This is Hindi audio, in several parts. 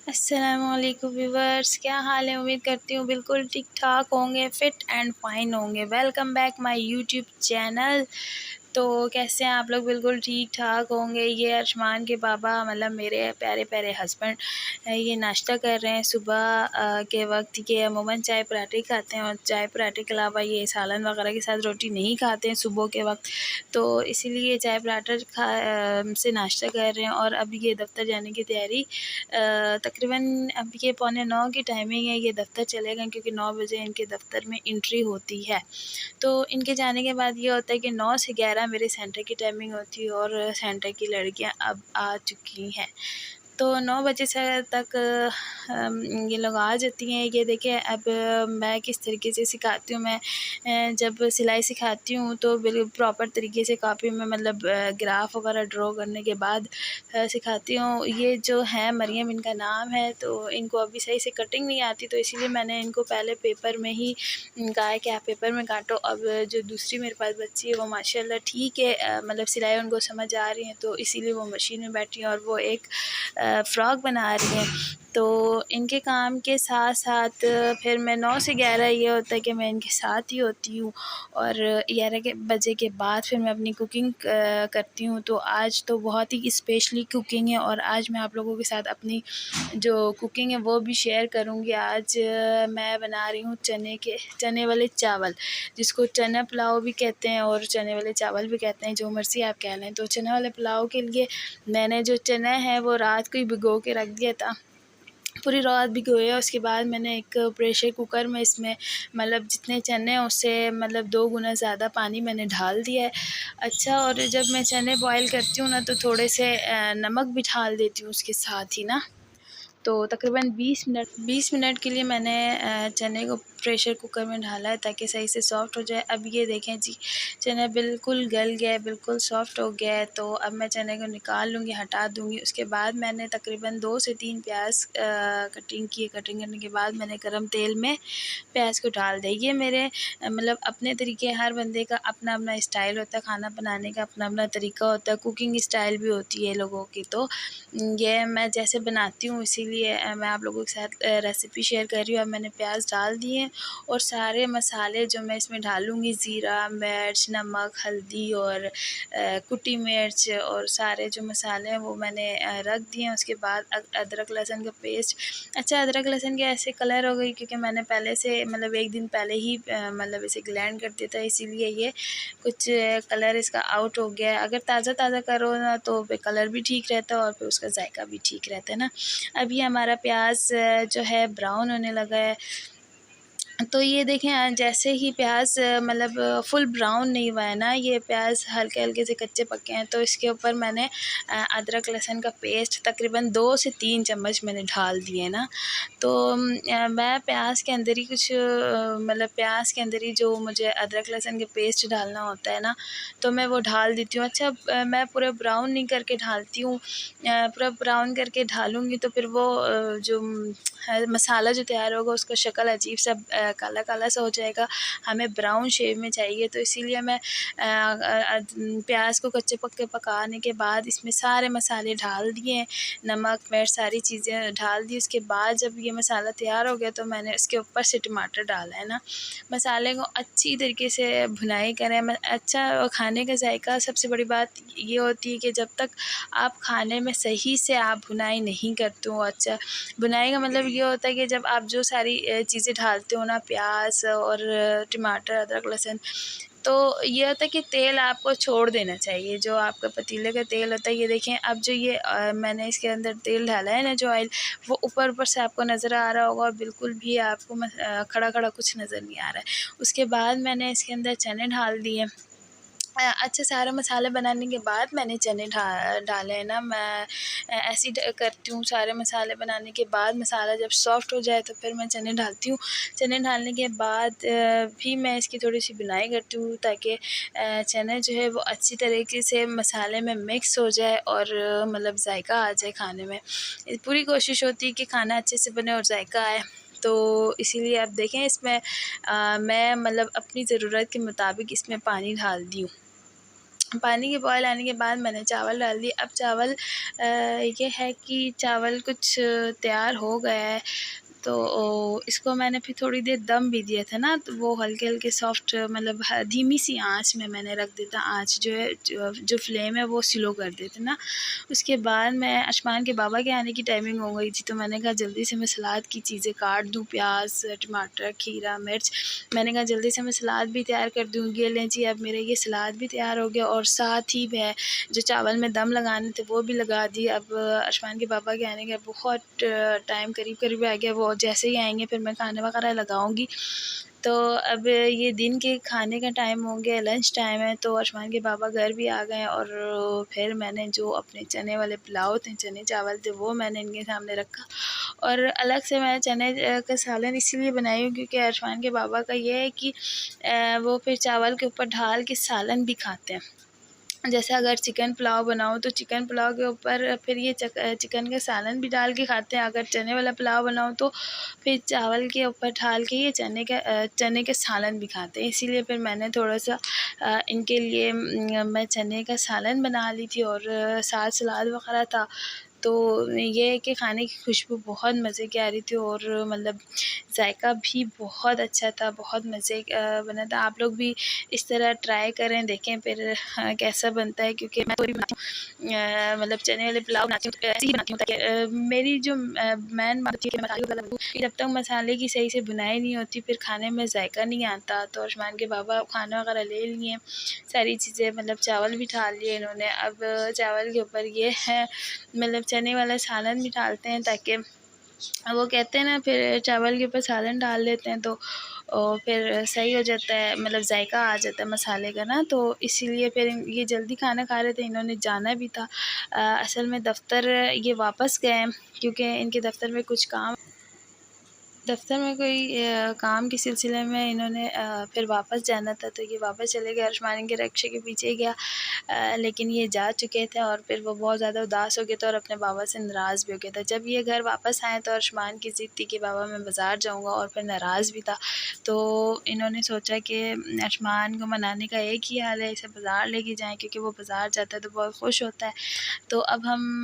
अस्सलामुअलैकुम व्यूवर्स, क्या हाल है। उम्मीद करती हूँ बिल्कुल ठीक ठाक होंगे, फ़िट एंड फाइन होंगे। Welcome back my YouTube channel. तो कैसे हैं आप लोग? बिल्कुल ठीक ठाक होंगे। ये अरशमान के पापा मतलब मेरे प्यारे प्यारे हस्बैंड ये नाश्ता कर रहे हैं सुबह के वक्त। ये अमूमन चाय पराठे खाते हैं और चाय पराठे के अलावा ये सालन वगैरह के साथ रोटी नहीं खाते हैं सुबह के वक्त, तो इसीलिए चाय पराठा से नाश्ता कर रहे हैं। और अब ये दफ्तर जाने की तैयारी तकरीबन अब ये 8:45 की टाइमिंग है। ये दफ्तर चले गए क्योंकि 9 बजे इनके दफ्तर में एंट्री होती है। तो इनके जाने के बाद ये होता है कि 9 से 11 मेरे सेंटर की टाइमिंग होती है और सेंटर की लड़कियां अब आ चुकी हैं। तो 9 बजे से तक ये लोग आ जाती हैं। ये देखिए अब मैं किस तरीके से सिखाती हूँ। मैं जब सिलाई सिखाती हूँ तो बिल्कुल प्रॉपर तरीके से कॉपी में मतलब ग्राफ वगैरह ड्रॉ करने के बाद सिखाती हूँ। ये जो है मरियम इनका नाम है, तो इनको अभी सही से कटिंग नहीं आती, तो इसीलिए मैंने इनको पहले पेपर में ही कहा है कि आप पेपर में काटो। अब जो दूसरी मेरे पास बच्ची है वो माशाल्लाह ठीक है, मतलब सिलाई उनको समझ आ रही है, तो इसीलिए वो मशीन में बैठी हैं और वो एक फ़्रॉक बना रही हैं। तो इनके काम के साथ साथ फिर मैं 9 से 11 ये होता है कि मैं इनके साथ ही होती हूँ और 11 के बजे के बाद फिर मैं अपनी कुकिंग करती हूँ। तो आज तो बहुत ही स्पेशली कुकिंग है और आज मैं आप लोगों के साथ अपनी जो कुकिंग है वो भी शेयर करूँगी। आज मैं बना रही हूँ चने वाले चावल, जिसको चना पुलाव भी कहते हैं और चने वाले चावल भी कहते हैं, जो मर्ज़ी आप कह लें। तो चने वाले पुलाव के लिए मैंने जो चना है वो रात को ही भिगो के रख दिया था, पूरी रात भिगोया। उसके बाद मैंने एक प्रेशर कुकर में इसमें मतलब जितने चने हैं उससे मतलब 2 गुना ज़्यादा पानी मैंने डाल दिया है। अच्छा, और जब मैं चने बॉयल करती हूँ ना तो थोड़े से नमक भी डाल देती हूँ उसके साथ ही ना। तो तकरीबन 20 मिनट के लिए मैंने चने को प्रेशर कुकर में डाला है ताकि सही से सॉफ़्ट हो जाए। अब ये देखें जी, चना बिल्कुल गल गया है, बिल्कुल सॉफ़्ट हो गया है। तो अब मैं चने को निकाल लूँगी, हटा दूँगी। उसके बाद मैंने तकरीबन 2 से 3 प्याज़ कटिंग की। कटिंग करने के बाद मैंने गरम तेल में प्याज को डाल दिया। ये मेरे मतलब अपने तरीके, हर बंदे का अपना-अपना स्टाइल होता है, खाना बनाने का अपना-अपना तरीका होता है, कुकिंग स्टाइल भी होती है लोगों की। तो ये मैं जैसे बनाती हूँ इसीलिए मैं आप लोगों के साथ रेसिपी शेयर कर रही हूँ। अब मैंने प्याज डाल दिए और सारे मसाले जो मैं इसमें डालूँगी, ज़ीरा, मिर्च, नमक, हल्दी और कुटी मिर्च और सारे जो मसाले हैं वो मैंने रख दिए हैं। उसके बाद अदरक लहसुन का पेस्ट। अच्छा, अदरक लहसुन के ऐसे कलर हो गई क्योंकि मैंने पहले से मतलब 1 दिन पहले ही मतलब इसे ग्राइंड कर दिया था, इसीलिए ये कुछ कलर इसका आउट हो गया है। अगर ताज़ा-ताज़ा करो ना तो फिर कलर भी ठीक रहता है और फिर उसका जायका भी ठीक रहता है ना। अभी हमारा प्याज़ जो है ब्राउन होने लगा है। तो ये देखें जैसे ही प्याज़ मतलब फुल ब्राउन नहीं हुआ है ना, ये प्याज़ हल्के-हल्के से कच्चे पके हैं, तो इसके ऊपर मैंने अदरक लहसुन का पेस्ट तकरीबन 2 से 3 चम्मच मैंने डाल दिए ना। तो मैं प्याज़ के अंदर ही कुछ मतलब प्याज़ के अंदर ही जो मुझे अदरक लहसुन के पेस्ट डालना होता है ना, तो मैं वो डाल देती हूँ। अच्छा, मैं पूरा ब्राउन नहीं करके डालती हूँ, पूरा ब्राउन करके डालूँगी तो फिर वो जो मसाला जो तैयार होगा उसका शक्ल अजीब सा काला काला सा हो जाएगा। हमें ब्राउन शेड में चाहिए, तो इसीलिए मैं प्याज को कच्चे पक्के पकाने के बाद इसमें सारे मसाले डाल दिए, नमक मिर्च सारी चीज़ें डाल दी। उसके बाद जब ये मसाला तैयार हो गया तो मैंने इसके ऊपर से टमाटर डाला है ना। मसाले को अच्छी तरीके से भुनाई करें। अच्छा, खाने का जायका सबसे बड़ी बात ये होती है कि जब तक आप खाने में सही से आप भुनाई नहीं करते हो। अच्छा, बुनाई का मतलब ये होता है कि जब आप जो सारी चीज़ें डालते हो ना, प्याज और टमाटर, अदरक, लहसुन, तो ये होता है कि तेल आपको छोड़ देना चाहिए, जो आपका पतीले का तेल होता है। ये देखें अब जो ये मैंने इसके अंदर तेल डाला है ना, जो ऑयल, वो ऊपर ऊपर से आपको नज़र आ रहा होगा और बिल्कुल भी आपको खड़ा खड़ा कुछ नज़र नहीं आ रहा है। उसके बाद मैंने इसके अंदर चने डाल दिए। अच्छा, सारे मसाले बनाने के बाद मैंने चने डाले हैं ना। मैं ऐसे ही करती हूँ, सारे मसाले बनाने के बाद मसाला जब सॉफ़्ट हो जाए तो फिर मैं चने डालती हूँ। चने डालने के बाद भी मैं इसकी थोड़ी-सी भुनाई करती हूँ ताकि चने जो है वो अच्छी तरीके से मसाले में मिक्स हो जाए और मतलब जायका आ जाए खाने में। पूरी कोशिश होती है कि खाना अच्छे से बने और जायका आए। तो इसीलिए आप देखें इसमें मैं मतलब अपनी ज़रूरत के मुताबिक इसमें पानी डाल दी हूँ। पानी के बॉयल आने के बाद मैंने चावल डाल दिए। अब चावल ये है कि चावल कुछ तैयार हो गया है, तो इसको मैंने फिर थोड़ी देर दम भी दिया था ना, तो वो हल्के-हल्के सॉफ्ट मतलब धीमी सी आँच में मैंने रख दिया था। आँच जो है जो फ्लेम है वो स्लो कर देते ना। उसके बाद मैं अरशमान के बाबा के आने की टाइमिंग हो गई थी, तो मैंने कहा जल्दी से मैं सलाद की चीज़ें काट दूँ, प्याज़, टमाटर, खीरा, मिर्च। मैंने कहा जल्दी से मैं सलाद भी तैयार कर दूँ। ये लें जी, अब मेरा ये सलाद भी तैयार हो गया और साथ ही मैं जो चावल में दम लगाने थे वो भी लगा दिए। अब अरशमान के पापा के आने का बहुत टाइम करीब आ गया। वो जैसे ही आएंगे फिर मैं खाने वगैरह लगाऊंगी। तो अब ये दिन के खाने का टाइम हो गया, लंच टाइम है, तो अरशमान के पापा घर भी आ गए और फिर मैंने जो अपने चने वाले पुलाव थे, चने चावल थे, वो मैंने इनके सामने रखा। और अलग से मैं चने का सालन इसीलिए बनाई हूँ क्योंकि अरशमान के पापा का ये है कि वो फिर चावल के ऊपर ढाल के सालन भी खाते हैं। जैसे अगर चिकन पुलाव बनाओ तो चिकन पुलाव के ऊपर फिर ये चिकन का सालन भी डाल के खाते हैं। अगर चने वाला पुलाव बनाओ तो फिर चावल के ऊपर डाल के ये चने के सालन भी खाते हैं। इसीलिए फिर मैंने थोड़ा-सा इनके लिए मैं चने का सालन बना ली थी और साथ सलाद वग़ैरह था। तो ये है कि खाने की खुशबू बहुत मज़े की आ रही थी और मतलब ज़ायका भी बहुत अच्छा था, बहुत मज़े का बना था। आप लोग भी इस तरह ट्राई करें, देखें फिर कैसा बनता है, क्योंकि मैं तो भी बनाती हूँ मतलब चने वाले पुलाव बनाती हूँ तो ऐसे ही बनाती हूँ ताकि मेरी जो मेन बात होती है कि मसाले वगैरह लगूँ, कि जब तक मसाले की सही से भुनाई नहीं होती फिर खाने में ज़ायका नहीं आता। तो अरशमान के बाबा खाना वगैरह ले लिए, सारी चीज़ें मतलब चावल भी डाल लिए इन्होंने। अब चावल के ऊपर ये है मतलब चने वाला सालन भी डालते हैं ताकि वो कहते हैं ना, फिर चावल के ऊपर सालन डाल देते हैं तो फिर सही हो जाता है, मतलब ज़ायका आ जाता है मसाले का ना। तो इसीलिए फिर ये जल्दी खाना खा रहे थे, इन्होंने जाना भी था। असल में दफ़्तर ये वापस गए हैं क्योंकि इनके दफ़्तर में कुछ काम, दफ़्तर में कोई काम के सिलसिले में इन्होंने फिर वापस जाना था, तो ये वापस चले गए। अरशमान के रिक्शे के पीछे गया, लेकिन ये जा चुके थे और फिर वो बहुत ज़्यादा उदास हो गए थे और अपने बाबा से नाराज़ भी हो गया था। जब ये घर वापस आए तो अरशमान की ज़िद थी कि बाबा मैं बाज़ार जाऊँगा, और फिर नाराज़ भी था। तो इन्होंने सोचा कि अरशमान को मनाने का एक ही हल है, इसे बाज़ार लेके जाएँ, क्योंकि वो बाज़ार जाता है तो बहुत खुश होता है। तो अब हम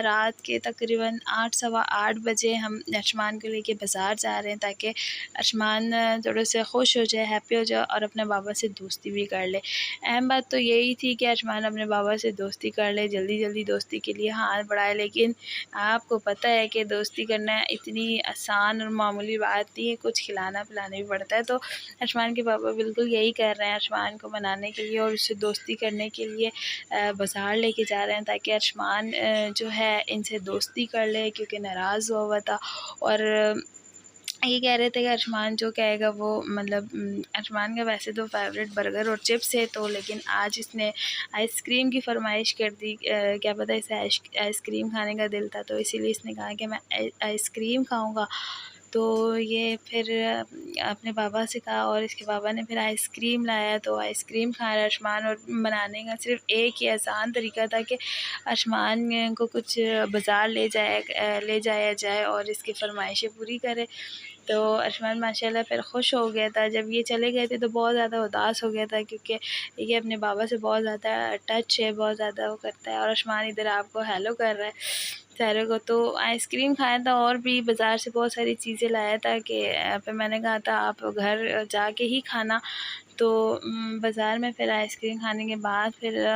रात के तकरीबन 8 सवा 8 बजे हम अरशमान को लेके बाज़ार जा रहे हैं ताकि अरशमान थोड़े से खुश हो जाए, हैप्पी हो जाए और अपने बाबा से दोस्ती भी कर ले। अहम बात तो यही थी कि अरशमान अपने बाबा से दोस्ती कर ले, जल्दी-जल्दी दोस्ती के लिए हाथ बढ़ाए, लेकिन आपको पता है कि दोस्ती करना इतनी आसान और मामूली बात नहीं है, कुछ खिलाना-पिलाना भी पड़ता है। तो अरशमान के पापा बिल्कुल यही कर रहे हैं, अरशमान को मनाने के लिए और उससे दोस्ती करने के लिए बाज़ार लेके जा रहे हैं ताकि अरशमान जो है इनसे दोस्ती कर ले, क्योंकि नाराज़ हुआ था। और ये कह रहे थे कि अरशमान जो कहेगा वो मतलब अरशमान का वैसे तो फ़ेवरेट बर्गर और चिप्स है, तो लेकिन आज इसने आइसक्रीम की फ़रमाइश कर दी। क्या पता इसे आइसक्रीम खाने का दिल था, तो इसीलिए इसने कहा कि मैं आइसक्रीम खाऊँगा। तो ये फिर अपने पापा से कहा और इसके पापा ने फिर आइसक्रीम लाया, तो आइसक्रीम खा रहा है अरशमान। और मनाने का सिर्फ़ एक ही आसान तरीका था कि अरशमान को कुछ बाज़ार ले जाया जाए और इसकी फ़रमाइशें पूरी करे। तो अरशमान माशाल्लाह फिर खुश हो गया था। जब ये चले गए थे तो बहुत ज़्यादा उदास हो गया था, क्योंकि ये अपने बाबा से बहुत ज़्यादा टच है, बहुत ज़्यादा वो करता है। और अरशमान इधर आपको हेलो कर रहा है सारे को। तो आइसक्रीम खाया था और भी बाज़ार से बहुत सारी चीज़ें लाया था कि फिर मैंने कहा था आप घर जाके ही खाना। तो बाज़ार में फिर आइसक्रीम खाने के बाद फिर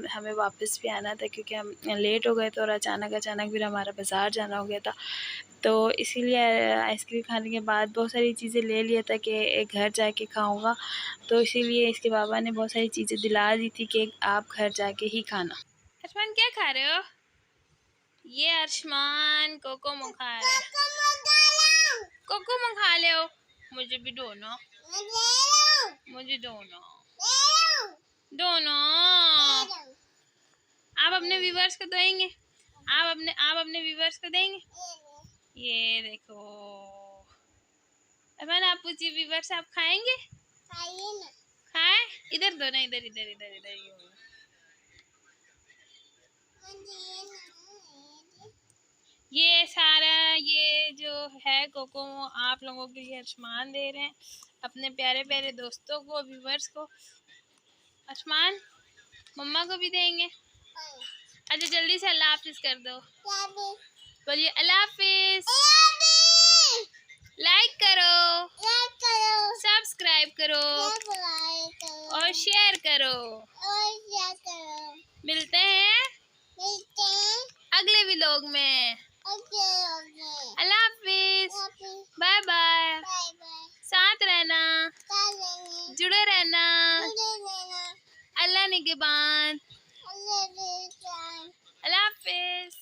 हमें वापस भी आना था, क्योंकि हम लेट हो गए थे और अचानक फिर हमारा बाज़ार जाना हो गया था। तो इसीलिए आइसक्रीम खाने के बाद बहुत सारी चीज़ें ले लिया था कि घर जाके खाऊँगा। तो इसीलिए इसके पापा ने बहुत सारी चीज़ें दिला दी थी कि आप घर जाके ही खाना। अरशमान क्या खा रहे हो? ये अरशमान कोको खा रहा है। कोको खा ले हो। मुझे भी दोनों। मुझे दोनों। दोनों। आप अपने व्यूवर्स को देंगे? आप अपने व्यूवर्स को देंगे? ये देखो। अमन आप पूछिए व्यूवर्स, आप खाएंगे? खाइए ना। खाए? इधर दो ना, इधर इधर इधर इधर ये सारा ये जो है कोको आप लोगों के लिए अरशमान दे रहे हैं, अपने प्यारे प्यारे दोस्तों को, व्यूवर्स को। अरशमान मम्मा को भी देंगे। अच्छा जल्दी से अल्लाह हाफिज कर दो। बोलिए अल्लाह हाफिज। लाइक करो, सब्सक्राइब करो और शेयर करो। मिलते हैं अगले व्लॉग में। अल्लाह हाफिज, बाय बाय। साथ रहना, जुड़े रहना। अल्लाह निगहबान। अल्लाह हाफिज।